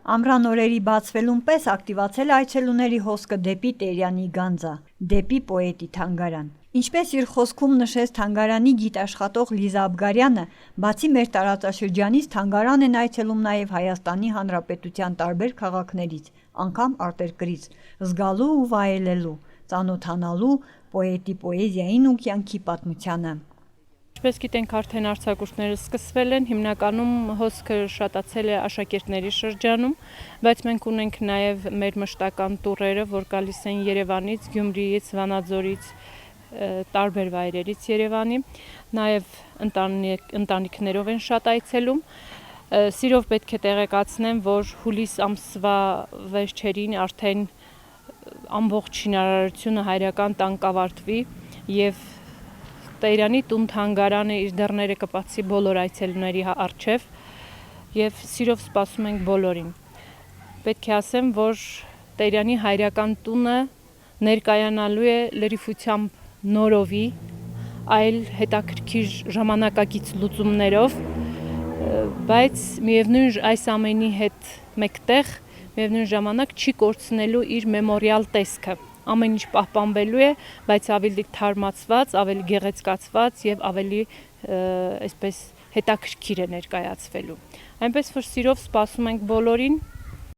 Ամռան օրերի բացվելուն պես ակտիվացել է այցելուների հոսքը դեպի Տերյանի գանձը, դեպի պոետի թանգարան։ Ինչպես իր խոսքում նշեց թանգարանի գիտաշխատող Լիզա Աբգարյանը, բացի մեր տարածաշրջանից թանգարան են այցելում նաև Հայաստանի Հանրապետության տարբեր քաղաքներից, անգամ արտերկրից, զգալու ու վայելելու, ծանոթանալու պոետի պոեզիային ու կյանքի պատմությանը։ Ինչպես գիտենք, արդեն արձակուրդները սկսվել են, հիմնականում հոսքը շատացել է աշակերտների շրջանում, բայց մենք ունենք նաև մեր մշտական տուրերը, որ գալիս են Երևանից, Գյումրիից, Վանաձորից, տարբեր վայրերից Երևանի, նաև ընտանիքներով են շատ այցելում։ Սիրով պետք է տեղեկացնեմ, որ հուլիս ամսվա վերջերին արդեն ամբողջ շինարարությունը հայրական տան կավարտվի եւ Տերյանի տուն-թանգարանը իր դռները կբացի բոլոր այցելուների առջև եւ սիրով սպասում ենք բոլորին։ Պետք է ասեմ, որ Տերյանի հայրական տունը ներկայանալու է լրիվությամբ նորովի, այլ հետաքրքիր ժամանակակից լուծումներով, բայց միևնույն այս ամենի հետ մեկտեղ միևնույն ժամանակ չի կորցնելու իր մեմորիալ տեսքը։ Ամեն ինչ պահպանվելու է, բայց ավելի թարմացված, ավելի գեղեցկացված եւ ավելի այսպես հետաքրքիր է ներկայացվելու։ Այնպես որ սիրով սպասում ենք բոլորին,